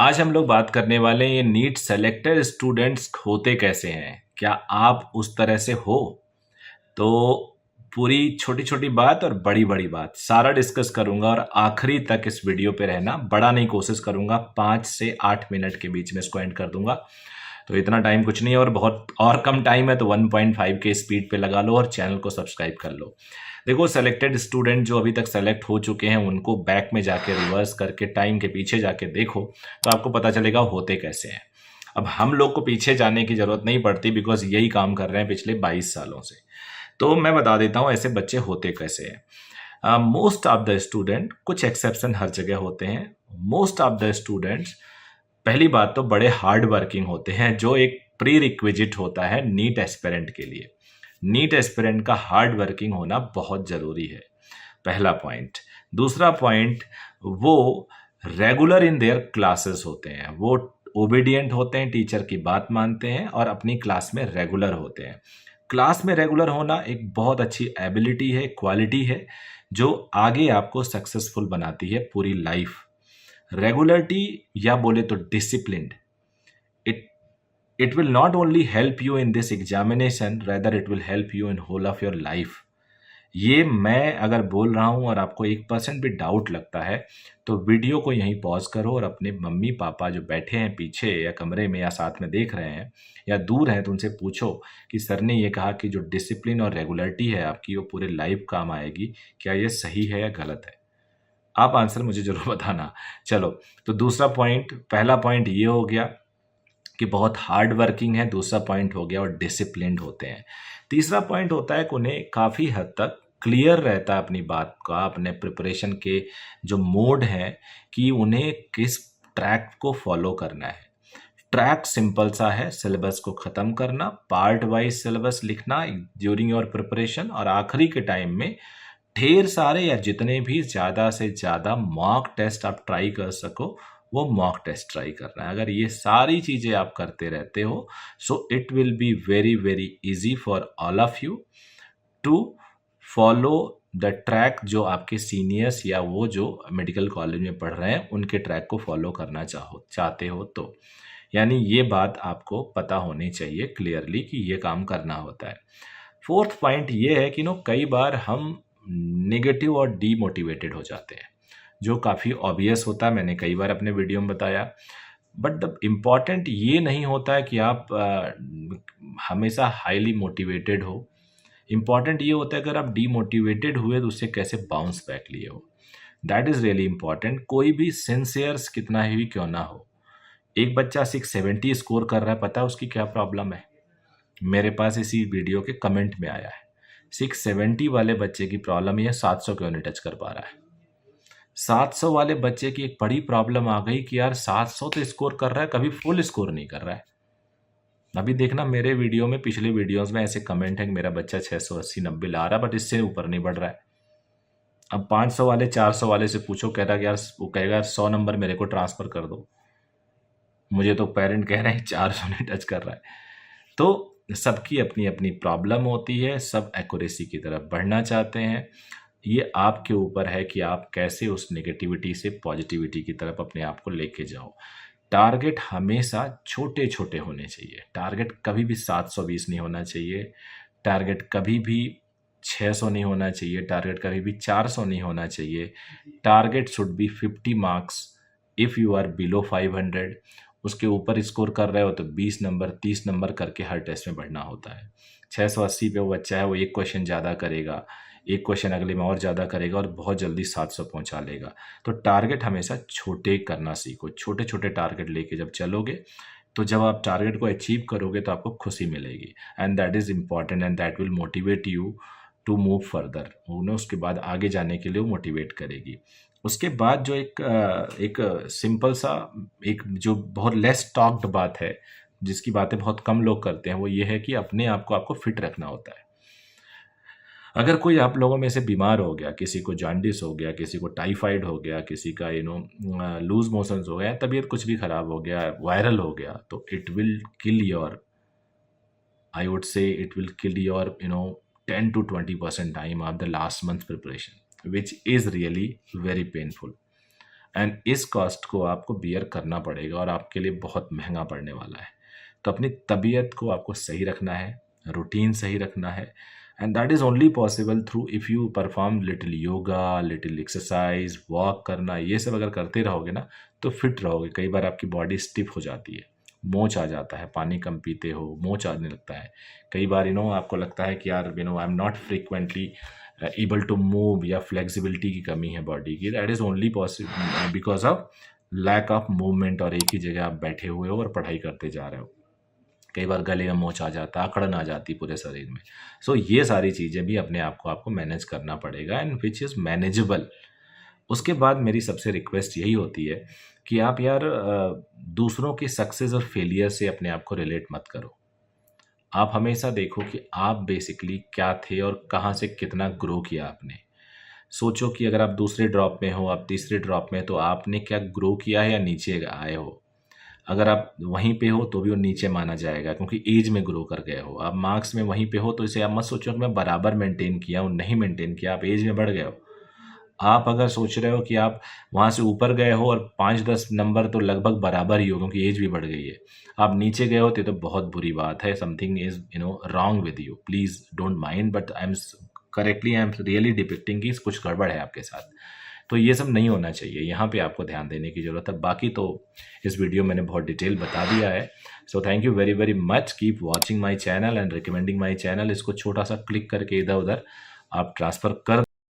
आज हम लोग बात करने वाले हैं ये नीट सेलेक्टेड स्टूडेंट्स होते कैसे हैं। क्या आप उस तरह से हो? तो पूरी छोटी छोटी बात और बड़ी बड़ी बात सारा डिस्कस करूंगा और आखिरी तक इस वीडियो पे रहना। बड़ा नहीं कोशिश करूंगा, 5 से 8 मिनट के बीच में इसको एंड कर दूंगा। तो इतना टाइम कुछ नहीं है और बहुत और कम टाइम है, तो 1.5 के स्पीड पे लगा लो और चैनल को सब्सक्राइब कर लो। देखो, सेलेक्टेड स्टूडेंट जो अभी तक सेलेक्ट हो चुके हैं उनको बैक में जाके रिवर्स करके टाइम के पीछे जाके देखो तो आपको पता चलेगा होते कैसे हैं। अब हम लोग को पीछे जाने की जरूरत नहीं पड़ती, बिकॉज यही काम कर रहे हैं पिछले 22 सालों से। तो मैं बता देता हूँ ऐसे बच्चे होते कैसे हैं। मोस्ट ऑफ द स्टूडेंट, कुछ एक्सेप्शन हर जगह होते हैं, मोस्ट ऑफ द स्टूडेंट्स पहली बात तो बड़े हार्ड वर्किंग होते हैं, जो एक प्री रिक्विजिट होता है नीट एस्पिरेंट के लिए। नीट एस्पिरेंट का हार्ड वर्किंग होना बहुत ज़रूरी है, पहला पॉइंट। दूसरा पॉइंट, वो रेगुलर इन देयर क्लासेस होते हैं, वो ओबीडियंट होते हैं, टीचर की बात मानते हैं और अपनी क्लास में रेगुलर होते हैं। क्लास में रेगुलर होना एक बहुत अच्छी एबिलिटी है, क्वालिटी है, जो आगे आपको सक्सेसफुल बनाती है पूरी लाइफ। रेगुलरिटी या बोले तो discipline, it it will not only help you in this examination, rather it will help you in whole of your life। ये मैं अगर बोल रहा हूं और आपको 1% भी डाउट लगता है तो वीडियो को यहीं पॉज करो और अपने मम्मी पापा जो बैठे हैं पीछे या कमरे में या साथ में देख रहे हैं या दूर हैं तो उनसे पूछो कि सर ने ये कहा कि जो डिसिप्लिन और रेगुलरिटी है आपकी वो पूरे लाइफ काम आएगी, क्या ये सही है या गलत है? आप आंसर मुझे जरूर बताना। चलो, तो दूसरा पॉइंट, पहला पॉइंट ये हो गया कि बहुत हार्ड वर्किंग है, दूसरा पॉइंट हो गया और डिसिप्लिन्ड होते हैं। तीसरा पॉइंट होता है कि उन्हें काफ़ी हद तक क्लियर रहता है अपनी बात का, अपने प्रिपरेशन के जो मोड हैं कि उन्हें किस ट्रैक को फॉलो करना है। ट्रैक सिंपल सा है, सिलेबस को ख़त्म करना, पार्ट वाइज सिलेबस लिखना ड्यूरिंग योर प्रिपरेशन, और आखिरी के टाइम में ढेर सारे या जितने भी ज़्यादा से ज़्यादा मॉक टेस्ट आप ट्राई कर सको वो मॉक टेस्ट ट्राई करना है। अगर ये सारी चीज़ें आप करते रहते हो so it will be very very easy for all of you to follow the track जो आपके सीनियर्स या वो जो मेडिकल कॉलेज में पढ़ रहे हैं उनके ट्रैक को फॉलो करना चाहते हो तो। यानी ये बात आपको पता होनी चाहिए क्लियरली कि ये काम करना होता है। फोर्थ पॉइंट ये है कि कई बार हम नेगेटिव और डीमोटिवेटेड हो जाते हैं, जो काफ़ी ऑब्वियस होता है, मैंने कई बार अपने वीडियो में बताया। बट द इम्पॉर्टेंट ये नहीं होता है कि आप हमेशा हाईली मोटिवेटेड हो। इम्पॉर्टेंट ये होता है अगर आप डीमोटिवेटेड हुए तो उससे कैसे बाउंस बैक लिए हो। That is really important. कोई भी सिंसियर्स कितना ही क्यों ना हो, एक बच्चा 670 स्कोर कर रहा है, पता है उसकी क्या प्रॉब्लम है? मेरे पास इसी वीडियो के कमेंट में आया है। 670 वाले बच्चे की प्रॉब्लम ये 700 क्यों नहीं टच कर पा रहा है। 700 वाले बच्चे की एक बड़ी प्रॉब्लम आ गई कि यार 700 तो स्कोर कर रहा है, कभी फुल स्कोर नहीं कर रहा है। अभी देखना मेरे वीडियो में, पिछले वीडियोस में ऐसे कमेंट है कि मेरा बच्चा 680 90 ला रहा है बट इससे ऊपर नहीं बढ़ रहा है। अब 500 वाले 400 वाले से पूछो, कह रहा कि यार, वो कहेगा 100 नंबर मेरे को ट्रांसफर कर दो। मुझे तो पेरेंट कह रहे हैं 400 नहीं टच कर रहा है। तो सबकी अपनी अपनी प्रॉब्लम होती है, सब एक्यूरेसी की तरफ बढ़ना चाहते हैं। ये आपके ऊपर है कि आप कैसे उस नेगेटिविटी से पॉजिटिविटी की तरफ अपने आप को लेके जाओ। टारगेट हमेशा छोटे छोटे होने चाहिए। टारगेट कभी भी 720 नहीं होना चाहिए, टारगेट कभी भी 600 नहीं होना चाहिए, टारगेट कभी भी 400 नहीं होना चाहिए। Target should be 50 marks if you are below 500। उसके ऊपर स्कोर कर रहे हो तो 20 नंबर 30 नंबर करके हर टेस्ट में बढ़ना होता है। 680 पे वो बच्चा है, वो एक क्वेश्चन ज़्यादा करेगा, एक क्वेश्चन अगले में और ज़्यादा करेगा और बहुत जल्दी 700 पहुंचा लेगा। तो टारगेट हमेशा छोटे करना सीखो। छोटे छोटे टारगेट लेके जब चलोगे तो जब आप टारगेट को अचीव करोगे तो आपको खुशी मिलेगी, and that is important and that will motivate you to move further. उन्हें उसके बाद आगे जाने के लिए मोटिवेट करेगी। उसके बाद जो एक सिंपल सा, एक जो बहुत लेस टॉक्ड बात है, जिसकी बातें बहुत कम लोग करते हैं, वो ये है कि अपने आप को आपको फिट रखना होता है। अगर कोई आप लोगों में से बीमार हो गया, किसी को जॉन्डिस हो गया, किसी को टाइफाइड हो गया, किसी का लूज मोशंस हो गया, तबीयत कुछ भी खराब हो गया, वायरल हो गया, तो it will kill your, I would say it will kill your 10 to 20% time of the last month preparation, which is really very painful. And इस कॉस्ट को आपको बियर करना पड़ेगा और आपके लिए बहुत महंगा पड़ने वाला है। तो अपनी तबीयत को आपको सही रखना है, रूटीन सही रखना है, and that is only possible through if you perform little yoga, little exercise, walk करना, ये सब अगर करते रहोगे ना तो फिट रहोगे। कई बार आपकी बॉडी स्टिफ हो जाती है, मोच आ जाता है, पानी कम पीते हो मोच आने लगता है। कई बार आपको लगता है कि यार I am not frequently able to move, या फ्लेक्सिबिलिटी की कमी है बॉडी की। That is only possible because of lack of movement, और एक ही जगह आप बैठे हुए हो और पढ़ाई करते जा रहे हो। कई बार गले में मोच आ जाता है, अकड़न आ जाती पूरे शरीर में। सो ये सारी चीज़ें भी अपने आप को आपको मैनेज करना पड़ेगा, एंड विच इज़ मैनेजेबल। उसके बाद मेरी सबसे रिक्वेस्ट यही होती है कि आप यार दूसरों की सक्सेस और फेलियर से अपने आप को रिलेट मत करो। आप हमेशा देखो कि आप बेसिकली क्या थे और कहाँ से कितना ग्रो किया आपने। सोचो कि अगर आप दूसरे ड्रॉप में हो, आप तीसरे ड्रॉप में, तो आपने क्या ग्रो किया है या नीचे आए हो। अगर आप वहीं पे हो तो भी वो नीचे माना जाएगा, क्योंकि एज में ग्रो कर गए हो। आप मार्क्स में वहीं पे हो तो इसे आप मत सोचो कि मैं बराबर मेंटेन किया हूँ, नहीं मेंटेन किया, आप एज में बढ़ गए हो। आप अगर सोच रहे हो कि आप वहाँ से ऊपर गए हो और 5-10 नंबर तो लगभग बराबर ही हो क्योंकि एज भी बढ़ गई है, आप नीचे गए होते तो बहुत बुरी बात है। Something is wrong with you, please don't mind, but I am really depicting कि कुछ गड़बड़ है आपके साथ। तो ये सब नहीं होना चाहिए, यहाँ पे आपको ध्यान देने की ज़रूरत है। बाकी तो इस वीडियो मैंने बहुत डिटेल बता दिया है। So thank you very very much, keep watching my channel and recommending my channel. इसको छोटा सा क्लिक करके इधर उधर आप ट्रांसफ़र कर